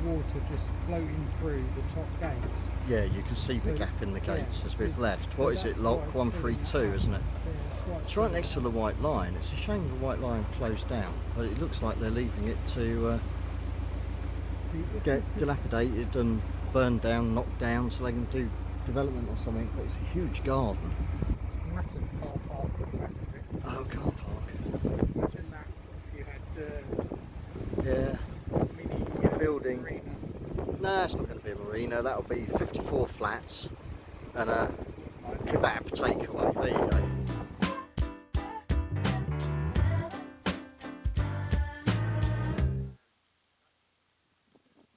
water just floating through the top gates. Yeah, you can see the So, gap in the gates yeah, as we've so- left. so What is it, that's lock why it's 132, filling that isn't it? up. Yeah, that's why It's right filling next to it the up. White Lion. It's a shame the White Lion closed down, but it looks like they're leaving it to See, if get you could- dilapidated and burned down, knocked down, so they can do development or something. But it's a huge garden. It's a massive car park at the back of it. Oh, car park. Imagine that if you had Yeah. mini Building. marina. No, it's not going to be a marina. That'll be 54 flats and a kebab takeaway. There you go.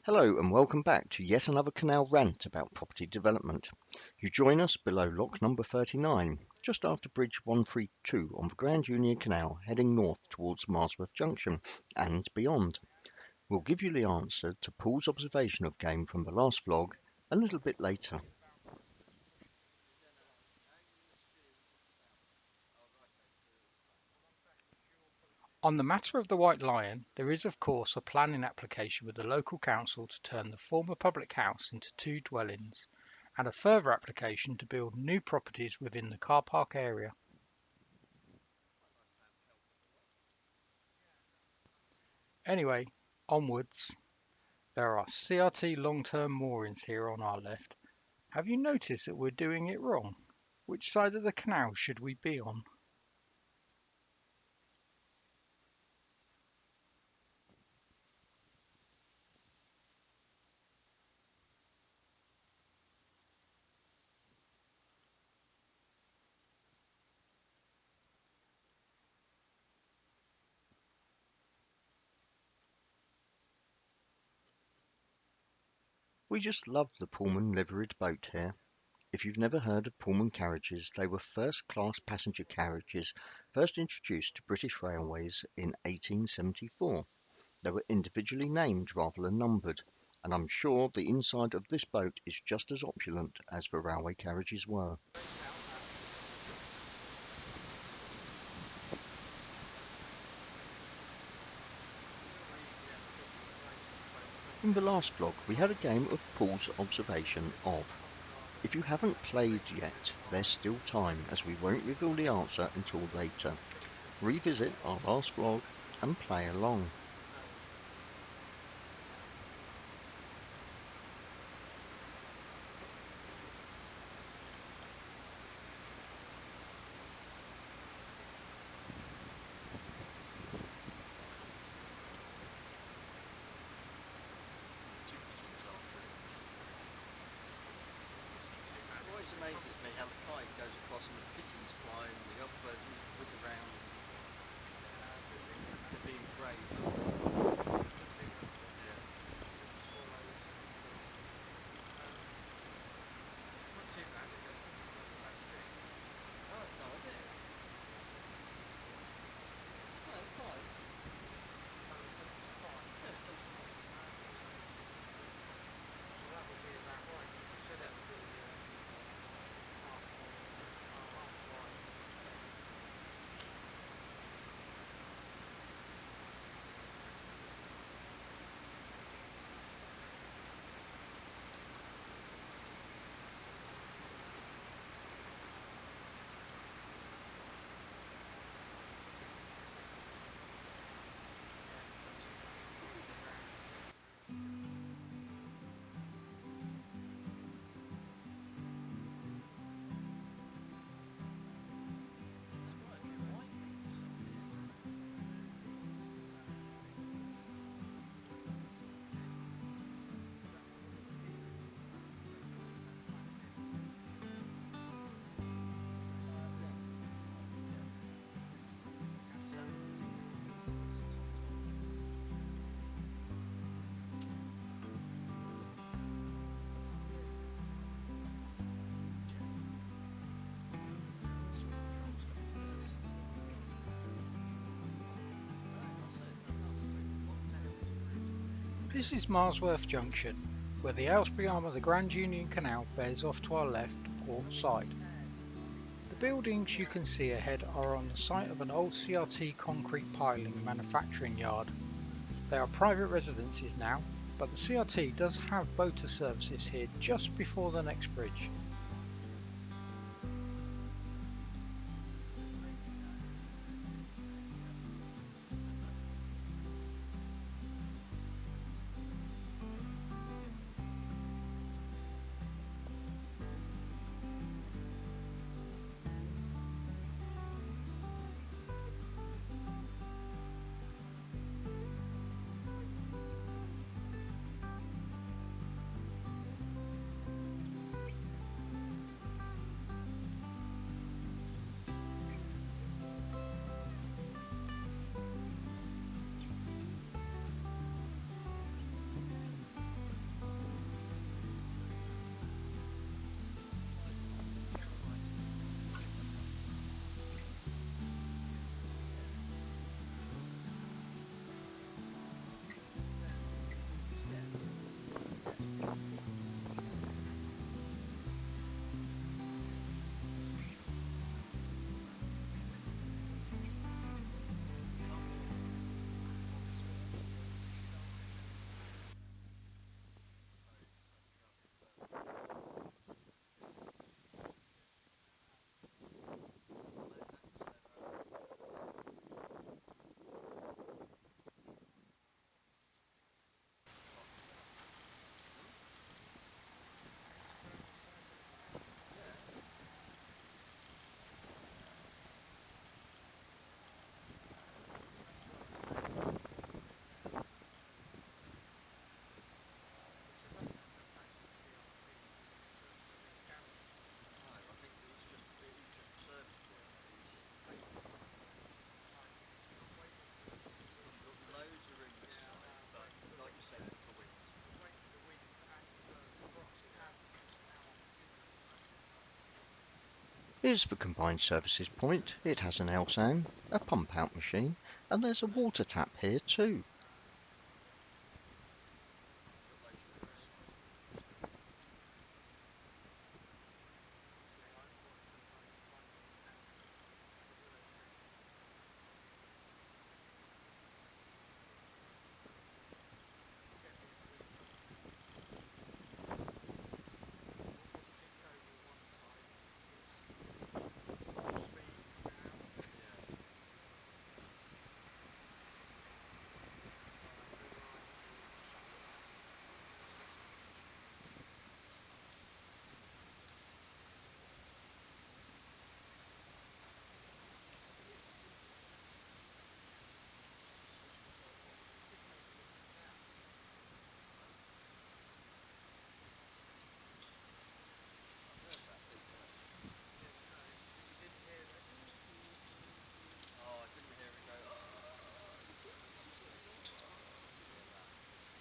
Hello and welcome back to yet another canal rant about property development. You join us below lock number 39, just after bridge 132 on the Grand Union Canal heading north towards Marsworth Junction and beyond. We'll give you the answer to Paul's observation of game from the last vlog a little bit later. On the matter of the White Lion, there is of course a planning application with the local council to turn the former public house into 2 dwellings, and a further application to build new properties within the car park area. Anyway, onwards. There are CRT long-term moorings here on our left. Have you noticed that we're doing it wrong? Which side of the canal should we be on? We just love the Pullman liveried boat here. If you've never heard of Pullman carriages, they were first-class passenger carriages first introduced to British Railways in 1874. They were individually named rather than numbered, and I'm sure the inside of this boat is just as opulent as the railway carriages were. In the last vlog we had a game of Paul's observation of. If you haven't played yet, there's still time as we won't reveal the answer until later. Revisit our last vlog and play along. It always amazes me how the kite goes across and the pigeons fly and the other birds whiz around. They're being brave. Yeah. Oh, no idea. No, it's fine. Yeah, it's close to fine. This is Marsworth Junction, where the Aylesbury arm of the Grand Union Canal bears off to our left, port side. The buildings you can see ahead are on the site of an old CRT concrete piling manufacturing yard. They are private residences now, but the CRT does have boater services here just before the next bridge. Here's the combined services point. It has an Elsan, a pump out machine, and there's a water tap here too.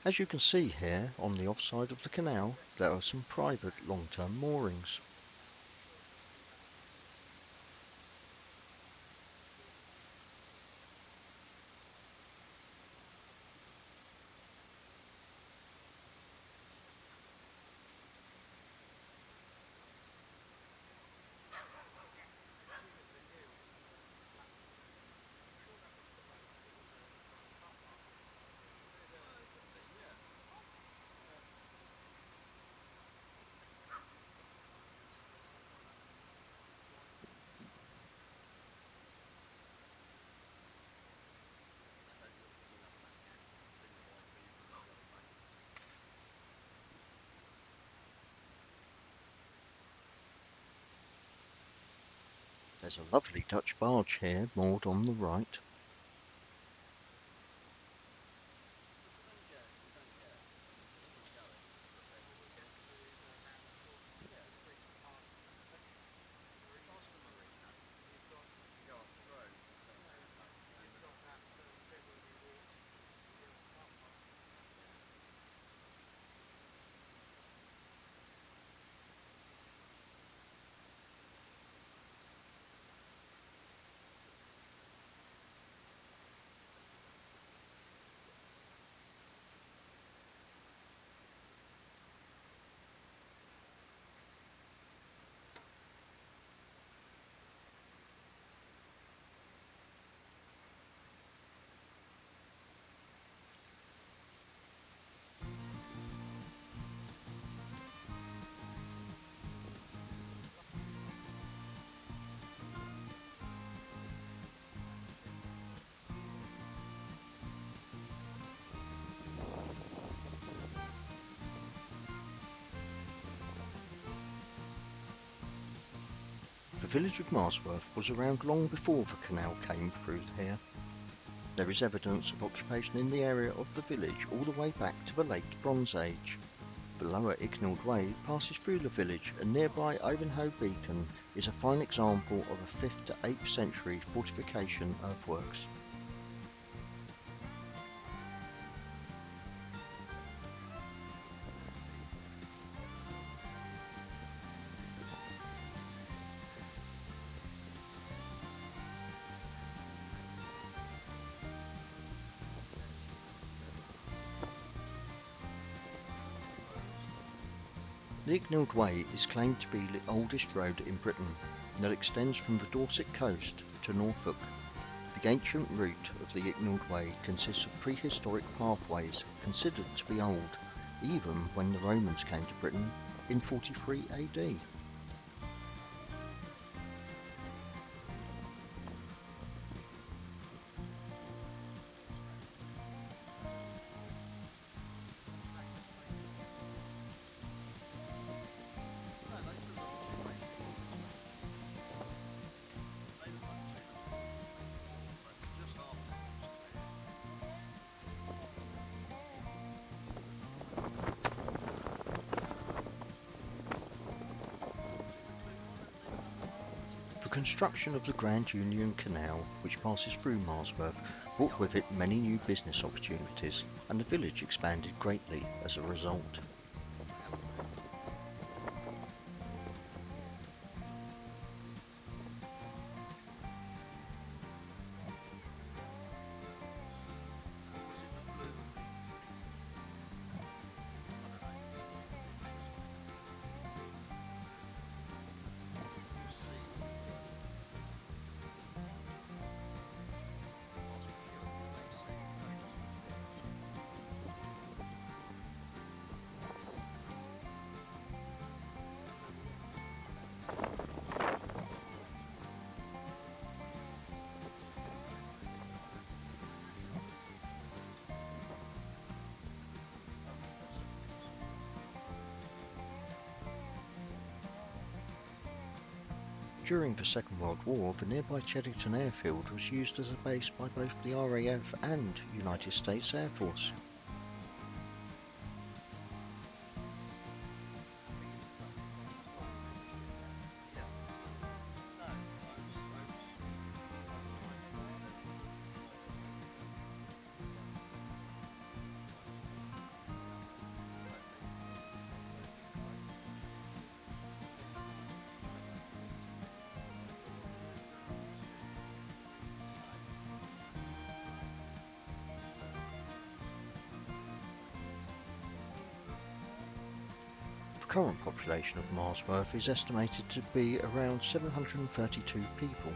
As you can see here, on the offside of the canal, there are some private long-term moorings. There's a lovely Dutch barge here, moored on the right. The village of Marsworth was around long before the canal came through here. There is evidence of occupation in the area of the village all the way back to the late Bronze Age. The lower Icknield Way passes through the village, and nearby Ivanhoe Beacon is a fine example of a 5th to 8th century fortification earthworks. The Icknield Way is claimed to be the oldest road in Britain, and it extends from the Dorset coast to Norfolk. The ancient route of the Icknield Way consists of prehistoric pathways considered to be old, even when the Romans came to Britain in 43 AD. The construction of the Grand Union Canal, which passes through Marsworth, brought with it many new business opportunities, and the village expanded greatly as a result. During the Second World War, the nearby Cheddington Airfield was used as a base by both the RAF and United States Air Force. The current population of Marsworth is estimated to be around 732 people.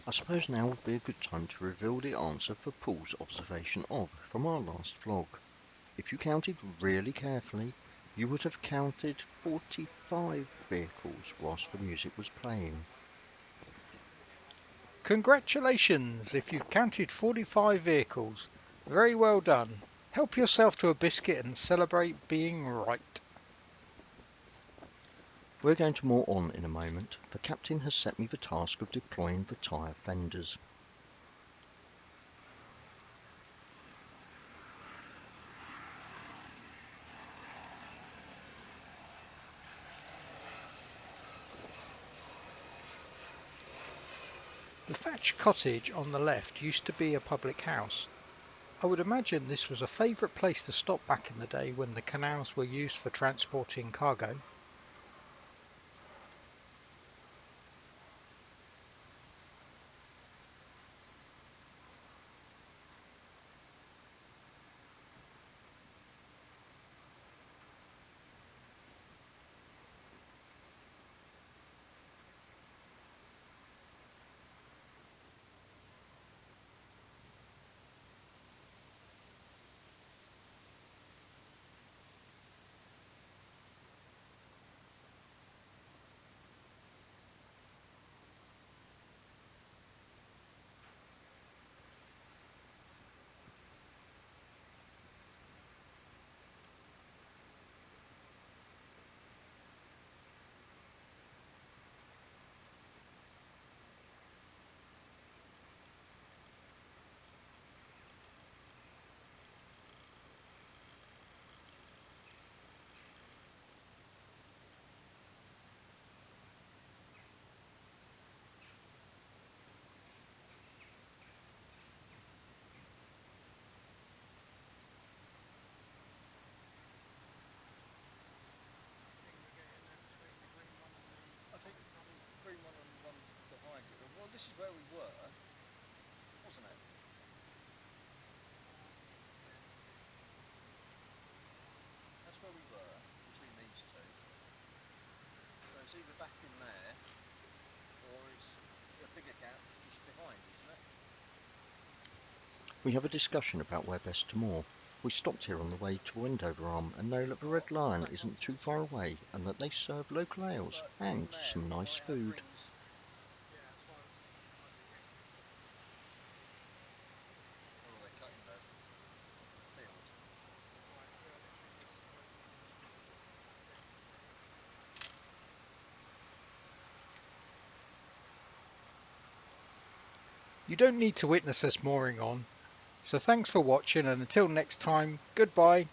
I suppose now would be a good time to reveal the answer for Paul's observation of from our last vlog. If you counted really carefully, you would have counted 45 vehicles whilst the music was playing. Congratulations if you've counted 45 vehicles. Very well done. Help yourself to a biscuit and celebrate being right. We're going to more on in a moment. The captain has set me the task of deploying the tyre fenders. The thatched cottage on the left used to be a public house. I would imagine this was a favourite place to stop back in the day when the canals were used for transporting cargo. We have a discussion about where best to moor. We stopped here on the way to Wendover Arm and know that the Red Lion isn't too far away and that they serve local ales and some nice food. You don't need to witness us mooring on, so thanks for watching and until next time, goodbye.